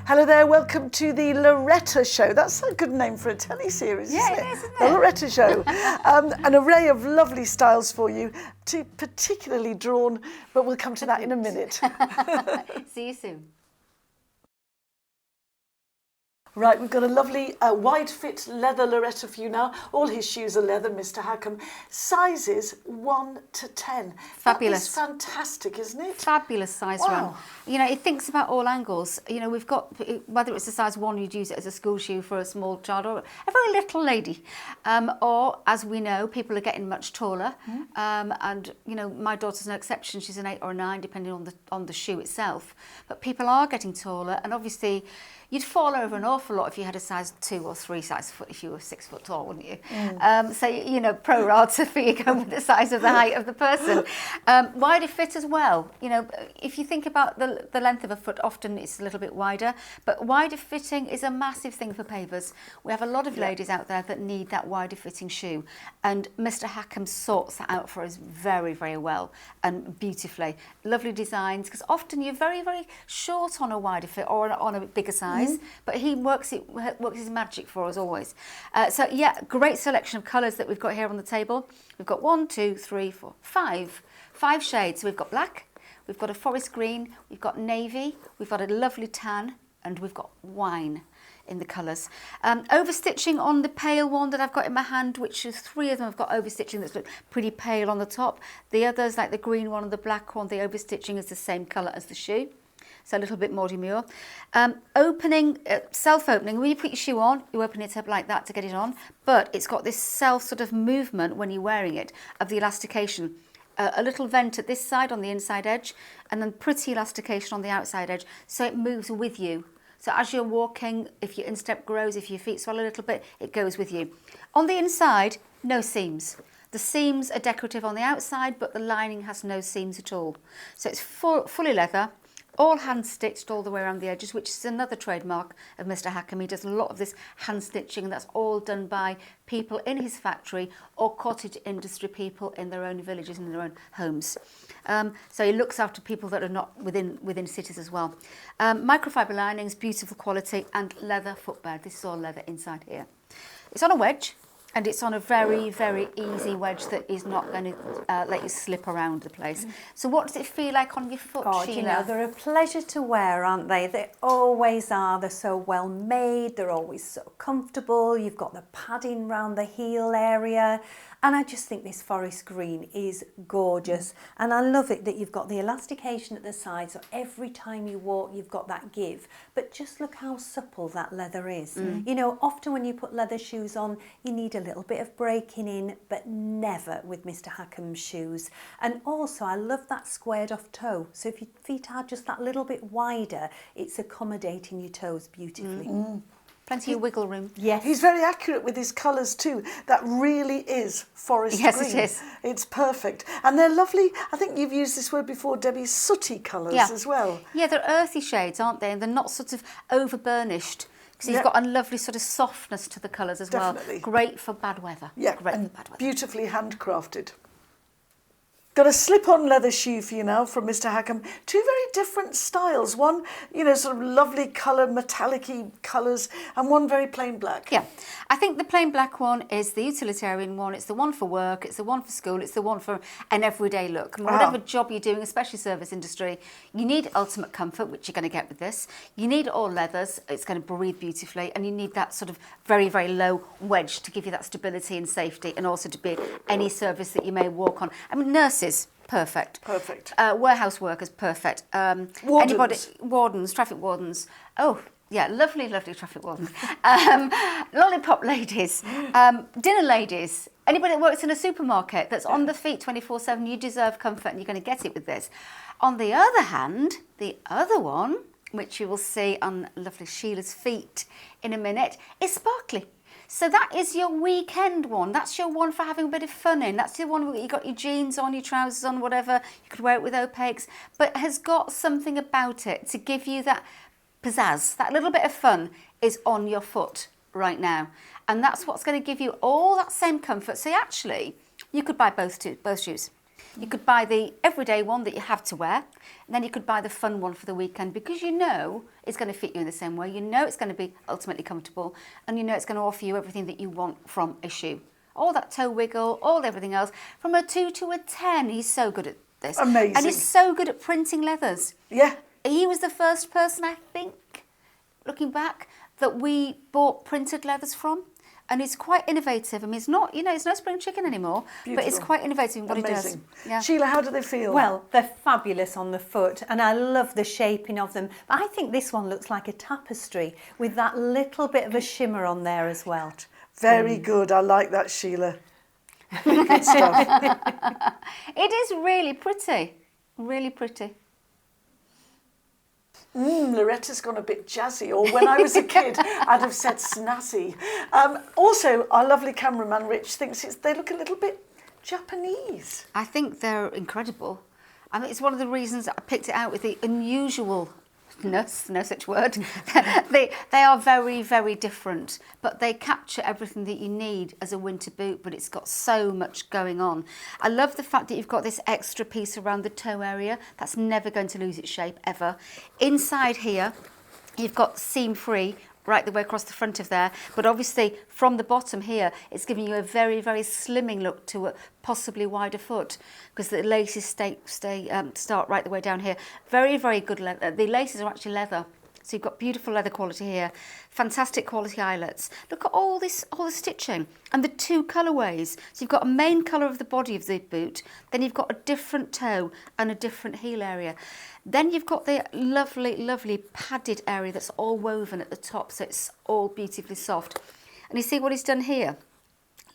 Hello there, welcome to the Loretta Show. That's a good name for a telly-series, isn't it? Yeah, it is, isn't it? The Loretta Show. An array of lovely styles for you, particularly drawn, but we'll come to that in a minute. See you soon. Right, we've got a lovely wide fit leather Loretta for you now. All his shoes are leather, Mr. Hackham. Sizes 1 to 10. Fabulous. That is fantastic, isn't it? Fabulous size Wow. run. You know, it thinks about all angles. You know, we've got, whether it's a size 1, you'd use it as a school shoe for a small child or a very little lady. Or, as we know, people are getting much taller. And, you know, my daughter's no exception. She's an 8 or a 9, depending on the shoe itself. But people are getting taller, and obviously you'd fall over an awful lot if you had a size 2 or 3 size foot if you were 6 foot tall, wouldn't you? So, you know, pro rata for you going with the size of the height of the person. Wider fit as well. You know, if you think about the length of a foot, often it's a little bit wider, but wider fitting is a massive thing for Pavers. We have a lot of ladies out there that need that wider fitting shoe, and Mr. Hackham sorts that out for us very, very well and beautifully. Lovely designs, because often you're very, very short on a wider fit or on a bigger size. But he works his magic for us always. So yeah, great selection of colours that we've got here on the table. We've got 1, 2, 3, 4, 5 shades. So we've got black, we've got a forest green, we've got navy, we've got a lovely tan, and we've got wine in the colours. Overstitching on the pale one that I've got in my hand, which is 3 of them have got overstitching that's pretty pale on the top. The others, like the green one and the black one, the overstitching is the same colour as the shoe. So a little bit more demure. Opening, self-opening, when you put your shoe on, you open it up like that to get it on, but it's got this self sort of movement when you're wearing it of the elastication. A little vent at this side on the inside edge, and then pretty elastication on the outside edge, so it moves with you. So as you're walking, if your instep grows, if your feet swell a little bit, it goes with you. On the inside, no seams. The seams are decorative on the outside, but the lining has no seams at all. So it's fully leather. All hand stitched all the way around the edges, which is another trademark of Mr. Hackham. He does a lot of this hand stitching, and that's all done by people in his factory or cottage industry people in their own villages and in their own homes. So he looks after people that are not within cities as well. Microfiber linings, beautiful quality, and leather footbed. This is all leather inside here. It's on a wedge. And it's on a very, very easy wedge that is not going to let you slip around the place. So what does it feel like on your foot, God, Sheila? you know, they're a pleasure to wear, aren't they? They always are. They're so well made. They're always so comfortable. You've got the padding round the heel area. And I just think this forest green is gorgeous. And I love it that you've got the elastication at the side, so every time you walk, you've got that give. But just look how supple that leather is. You know, often when you put leather shoes on, you need a little bit of breaking in, but never with Mr. Hackham's shoes. And also, I love that squared off toe. So if your feet are just that little bit wider, it's accommodating your toes beautifully. Plenty of wiggle room. Yes. He's very accurate with his colours too. That really is forest Yes, green. it is. It's perfect. And they're lovely, I think you've used this word before, Debbie, sooty colours as well. Yeah, they're earthy shades, aren't they? And they're not sort of over-burnished. So you've got a lovely sort of softness to the colours as Definitely. well. Great for bad weather. Yeah, Great and for bad weather. beautifully handcrafted. Got a slip-on leather shoe for you now from Mr. Hackham. 2 very different styles. One, you know, sort of lovely colour, metallic-y colours, and one very plain black. Yeah, I think the plain black one is the utilitarian one. It's the one for work, it's the one for school, it's the one for an everyday look. And whatever job you're doing, especially service industry, you need ultimate comfort, which you're going to get with this. You need all leathers, it's going to breathe beautifully, and you need that sort of very, very low wedge to give you that stability and safety, and also to be any service that you may walk on. I mean, nurses, perfect. Perfect. Warehouse workers, perfect. Wardens, traffic wardens. Oh, yeah, lovely, lovely traffic wardens. Lollipop ladies, dinner ladies. Anybody that works in a supermarket that's on the feet 24/7, you deserve comfort, and you're going to get it with this. On the other hand, the other one, which you will see on lovely Sheila's feet in a minute, is sparkly. So that is your weekend one. That's your one for having a bit of fun in. That's the one where you got your jeans on, your trousers on, whatever. You could wear it with opaques, but has got something about it to give you that pizzazz. That little bit of fun is on your foot right now. And that's what's going to give you all that same comfort. So actually, you could buy both shoes. You could buy the everyday one that you have to wear, and then you could buy the fun one for the weekend, because you know it's going to fit you in the same way, you know it's going to be ultimately comfortable, and you know it's going to offer you everything that you want from a shoe. All that toe wiggle, all everything else. From a 2 to a 10, he's so good at this. Amazing. And he's so good at printing leathers. Yeah. He was the first person, I think, looking back, that we bought printed leathers from. And he's quite innovative. I mean, it's not, he's no spring chicken anymore, but it's quite innovative in what he does. Yeah. Sheila, how do they feel? Well, they're fabulous on the foot, and I love the shaping of them. But I think this one looks like a tapestry with that little bit of a shimmer on there as well. Very good. I like that, Sheila. Good stuff. It is really pretty. Really pretty. Loretta's gone a bit jazzy, or when I was a kid, I'd have said snazzy. Also, our lovely cameraman, Rich, thinks they look a little bit Japanese. I think they're incredible. I mean, it's one of the reasons I picked it out with the unusualness, no such word. they are very, very different, but they capture everything that you need as a winter boot, but it's got so much going on. I love the fact that you've got this extra piece around the toe area. That's never going to lose its shape, ever. Inside here, you've got seam-free right the way across the front of there, but obviously from the bottom here it's giving you a very, very slimming look to a possibly wider foot, because the laces start right the way down here. Very, very good leather. The laces are actually leather, so you've got beautiful leather quality here, fantastic quality eyelets. Look at all the stitching and the 2 colourways. So you've got a main colour of the body of the boot, then you've got a different toe and a different heel area. Then you've got the lovely, lovely padded area that's all woven at the top, so it's all beautifully soft. And you see what he's done here?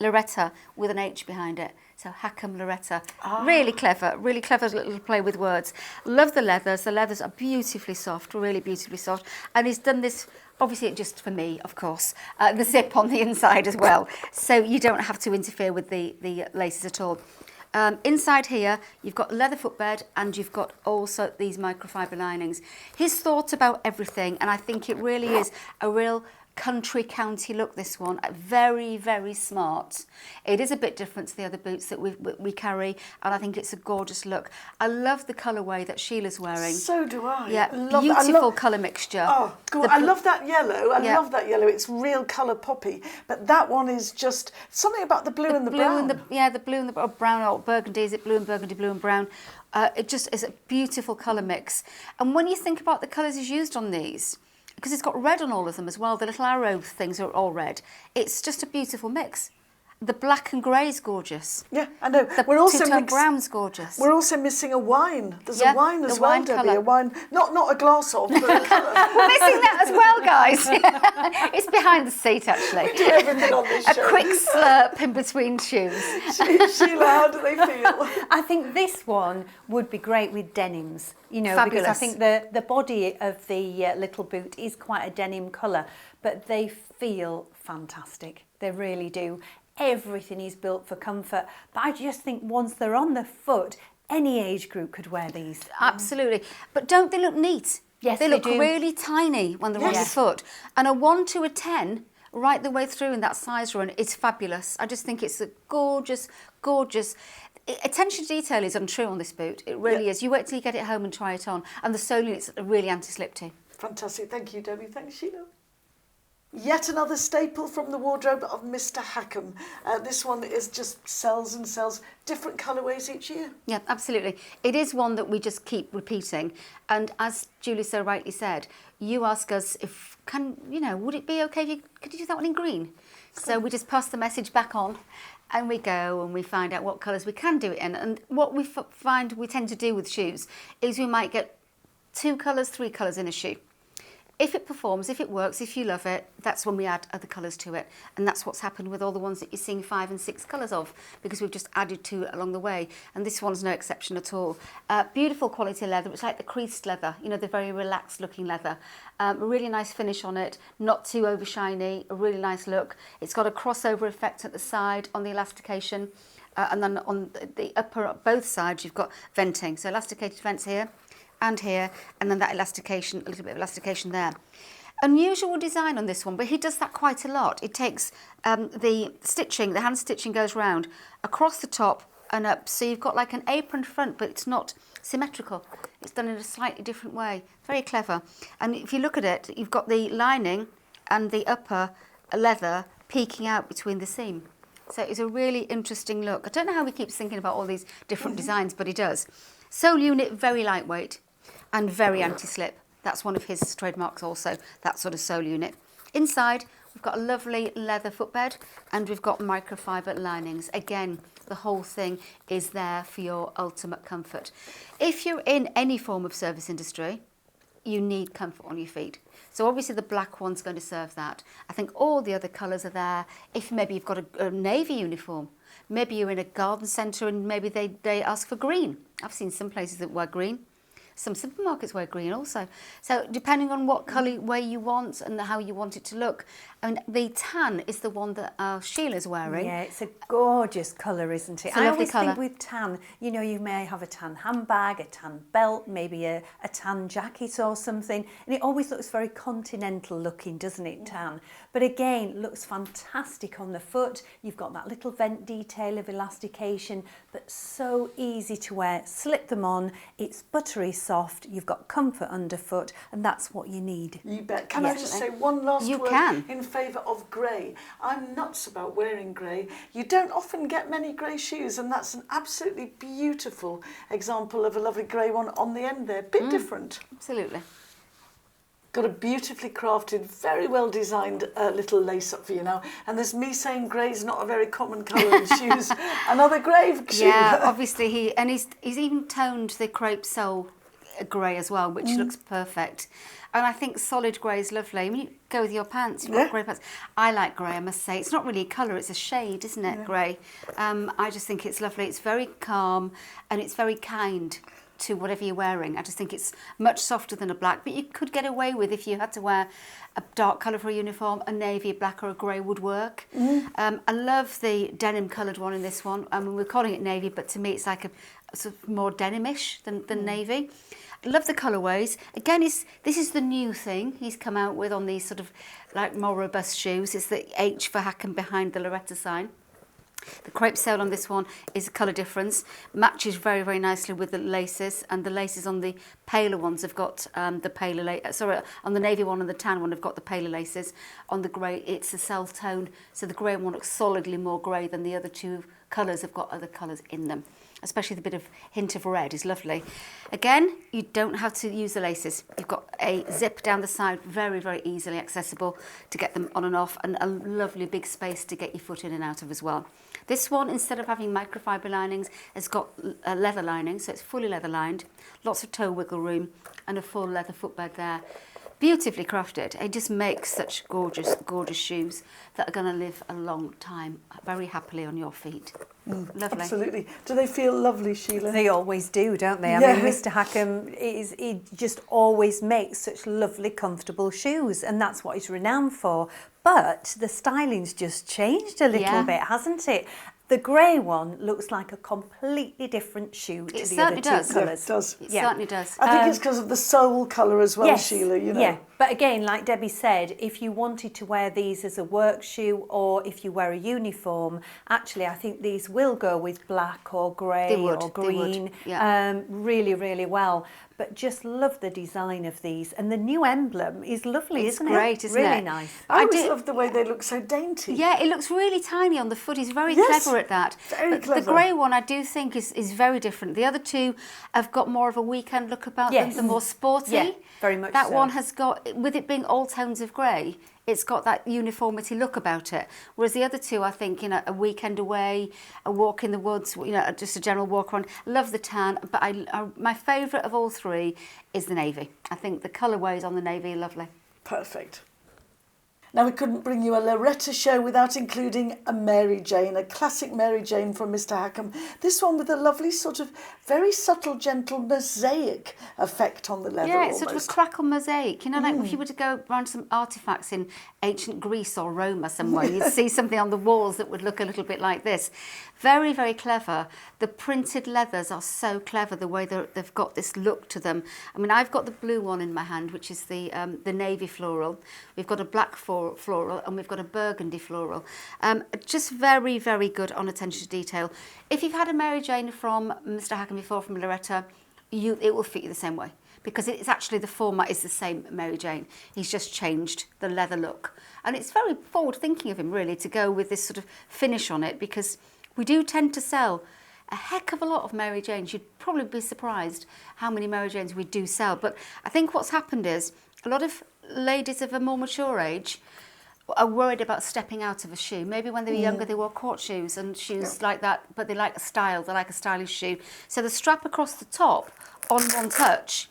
Loretta with an H behind it. So Hackham Loretta. Really clever little play with words. Love the leathers. The leathers are beautifully soft, really beautifully soft. And he's done this, obviously just for me, of course, the zip on the inside as well. So you don't have to interfere with the laces at all. Inside here, you've got a leather footbed, and you've got also these microfiber linings. He's thought about everything, and I think it really is a real country county look, this one. Very, very smart. It is a bit different to the other boots that we carry, and I think it's a gorgeous look. I love the colourway that Sheila's wearing. So do I. Yeah, beautiful colour mixture. Oh, God, I love that yellow. I love that yellow. It's real colour poppy. But that one is just something about the blue and the brown. The blue and the brown, or burgundy. Is it blue and burgundy, blue and brown? It just is a beautiful colour mix. And when you think about the colours he's used on these, because it's got red on all of them as well, the little arrow things are all red. It's just a beautiful mix. The black and grey is gorgeous. Yeah, I know. The two-tone brown's gorgeous. We're also missing a wine. There's a wine as well, Debbie. Colour. A wine, not a glass of, but a colour. We're missing that as well, guys. It's behind the seat, actually. We do everything on this show. A quick slurp in between shoes. Sheila, how do they feel? I think this one would be great with denims, Fabulous. Because I think the body of the little boot is quite a denim colour, but they feel fantastic. They really do. Everything is built for comfort, but I just think once they're on the foot, any age group could wear these. Absolutely. But don't they look neat? Yes, they look do. really tiny when they're on your foot. And a 1 to a 10, right the way through in that size run, is fabulous. I just think it's a gorgeous, gorgeous... Attention to detail is untrue on this boot. It really is. You wait till you get it home and try it on. And the soling is really anti-slip too. Fantastic. Thank you, Debbie. Thanks, Sheila. Yet another staple from the wardrobe of Mr. Hackham. This one is just sells and sells, different colourways each year. Yeah, absolutely. It is one that we just keep repeating. And as Julie so rightly said, you ask us if, would it be okay if could you do that one in green? So we just pass the message back on, and we go and we find out what colours we can do it in. And what we find we tend to do with shoes is we might get 2 colours, 3 colours in a shoe. If it performs, if it works, if you love it, that's when we add other colours to it. And that's what's happened with all the ones that you're seeing 5 and 6 colours of, because we've just added 2 along the way. And this one's no exception at all. Beautiful quality leather. It's like the creased leather, the very relaxed looking leather. A really nice finish on it, not too over shiny, a really nice look. It's got a crossover effect at the side on the elastication. And then on the upper, both sides, you've got venting. So elasticated vents here and here, and then that elastication, a little bit of elastication there. Unusual design on this one, but he does that quite a lot. It takes the stitching, the hand stitching goes round across the top, and up. So you've got like an apron front, but it's not symmetrical. It's done in a slightly different way. Very clever. And if you look at it, you've got the lining and the upper leather peeking out between the seam. So it's a really interesting look. I don't know how he keeps thinking about all these different designs, but he does. Sole unit, very lightweight and very anti-slip. That's one of his trademarks also, that sort of sole unit. Inside, we've got a lovely leather footbed and we've got microfiber linings. Again, the whole thing is there for your ultimate comfort. If you're in any form of service industry, you need comfort on your feet. So obviously the black one's going to serve that. I think all the other colours are there. If maybe you've got a navy uniform, maybe you're in a garden centre and maybe they ask for green. I've seen some places that wear green. Some supermarkets wear green also. So depending on what colour way you want and how you want it to look. And the tan is the one that Sheila's wearing. Yeah, it's a gorgeous colour, isn't it? It's a lovely I always colour. think with tan, you know, you may have a tan handbag, a tan belt, maybe a tan jacket or something. And it always looks very continental looking, doesn't it, tan? But again, looks fantastic on the foot. You've got that little vent detail of elastication, but so easy to wear. Slip them on. It's buttery soft. You've got comfort underfoot, and that's what you need. You bet. Can I just say one last word in favour of grey? I'm nuts about wearing grey. You don't often get many grey shoes, and that's an absolutely beautiful example of a lovely grey one on the end there. Bit different. Absolutely. Got a beautifully crafted, very well designed little lace up for you now. And there's me saying grey's not a very common colour in shoes. Another grey shoe. Yeah, obviously he's even toned the crepe sole grey as well, which looks perfect. And I think solid grey is lovely. I mean, you go with your pants, you've got grey pants. I like grey, I must say. It's not really a colour, it's a shade, isn't it, grey? I just think it's lovely. It's very calm and it's very kind to whatever you're wearing. I just think it's much softer than a black, but you could get away with, if you had to wear a dark colour for a uniform, a navy, a black or a grey would work. I love the denim coloured one in this one. I mean, we're calling it navy, but to me it's like a sort of more denimish than navy. I love the colourways. Again, this is the new thing he's come out with on these sort of like more robust shoes. It's the H for Hackham behind the Loretta sign. The crepe sole on this one is a colour difference, matches very, very nicely with the laces, and the laces on the paler ones have got the paler on the navy one and the tan one have got the paler laces. On the grey, it's a self-tone, so the grey one looks solidly more grey than the other two colours have got other colours in them. Especially the bit of hint of red is lovely. Again, you don't have to use the laces. You've got a zip down the side, very, very easily accessible to get them on and off, and a lovely big space to get your foot in and out of as well. This one, instead of having microfiber linings, has got a leather lining, so it's fully leather lined, lots of toe wiggle room, and a full leather footbed there. Beautifully crafted. It just makes such gorgeous, gorgeous shoes that are going to live a long time, very happily on your feet. Lovely. Absolutely. Do they feel lovely, Sheila? They always do, don't they? I mean, Mr. Hackham, he just always makes such lovely, comfortable shoes, and that's what he's renowned for. But the styling's just changed a little bit, hasn't it? The grey one looks like a completely different shoe to the other two colours. Yeah, it does. It certainly does. I think it's because of the sole colour as well, yes, Sheila, you know. Yeah, but again, like Debbie said, if you wanted to wear these as a work shoe or if you wear a uniform, actually I think these will go with black or grey or green really, really well. But just love the design of these. And the new emblem is lovely, isn't it? It's great, isn't it? Really nice. I always love the way they look so dainty. Yeah, it looks really tiny on the foot. He's very clever at that. Very clever. The grey one I do think is very different. The other two have got more of a weekend look about them, the more sporty. Yeah, very much That so. one has got, with it being all tones of grey, it's got that uniformity look about it. Whereas the other two, I think, you know, a weekend away, a walk in the woods, you know, just a general walk around. Love the tan, but my favourite of all three is the navy. I think the colourways on the navy are lovely. Perfect. Now, we couldn't bring you a Loretta show without including a Mary Jane, a classic Mary Jane from Mr. Hackham. This one with a lovely sort of very subtle, gentle mosaic effect on the leather. Yeah, it's sort of a crackle mosaic. You know, like if you were to go around some artefacts in ancient Greece or Rome or somewhere, you'd see something on the walls that would look a little bit like this. Very, very clever. The printed leathers are so clever, the way they've got this look to them. I mean, I've got the blue one in my hand, which is the navy floral. We've got a black floral floral, and we've got a burgundy floral. Just very, very good on attention to detail. If you've had a Mary Jane from Mr. Hackham before, from Loretta, it will fit you the same way, because it's actually, the format is the same Mary Jane. He's just changed the leather look. And it's very forward thinking of him, really, to go with this sort of finish on it, because we do tend to sell a heck of a lot of Mary Janes. You'd probably be surprised how many Mary Janes we do sell. But I think what's happened is a lot of ladies of a more mature age are worried about stepping out of a shoe. Maybe when they were younger, they wore court shoes and shoes like that, but they like a style, they like a stylish shoe. So the strap across the top on one touch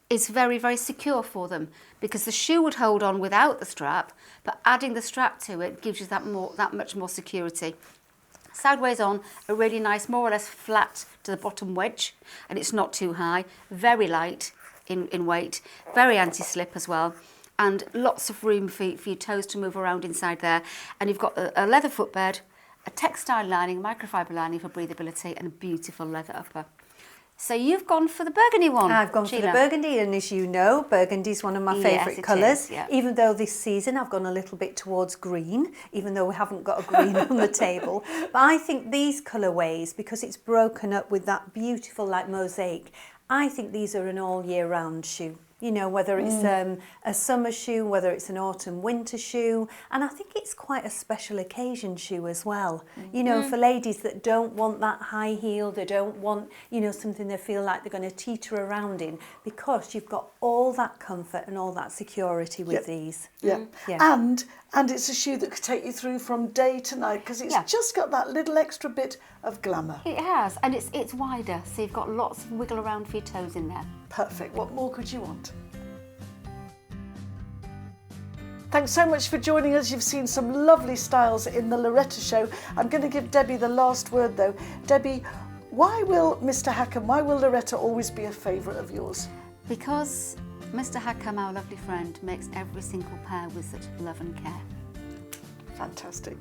is very, very secure for them, because the shoe would hold on without the strap, but adding the strap to it gives you that much more security. Sideways on, a really nice, more or less flat to the bottom wedge, and it's not too high, very light in weight, very anti-slip as well, and lots of room for your toes to move around inside there. And you've got a leather footbed, a textile lining, microfiber lining for breathability, and a beautiful leather upper. So you've gone for the burgundy one. I've gone Sheila. for the burgundy, and as you know, burgundy is one of my favourite colours. Yeah. Even though this season I've gone a little bit towards green, even though we haven't got a green on the table. But I think these colourways, because it's broken up with that beautiful like mosaic, I think these are an all year round shoe. You know, whether it's a summer shoe, whether it's an autumn winter shoe, and I think it's quite a special occasion shoe as well. You know, for ladies that don't want that high heel, they don't want, you know, something they feel like they're going to teeter around in, because you've got all that comfort and all that security with these. Yeah. And it's a shoe that could take you through from day to night, because it's just got that little extra bit of glamour. It has, and it's wider, so you've got lots of wiggle around for your toes in there. Perfect. What more could you want? Thanks so much for joining us. You've seen some lovely styles in the Loretta show. I'm going to give Debbie the last word though. Debbie, why will Mr. Hackham, why will Loretta always be a favourite of yours? Because Mr. Hackham, our lovely friend, makes every single pair with such love and care. Fantastic.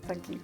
Thank you.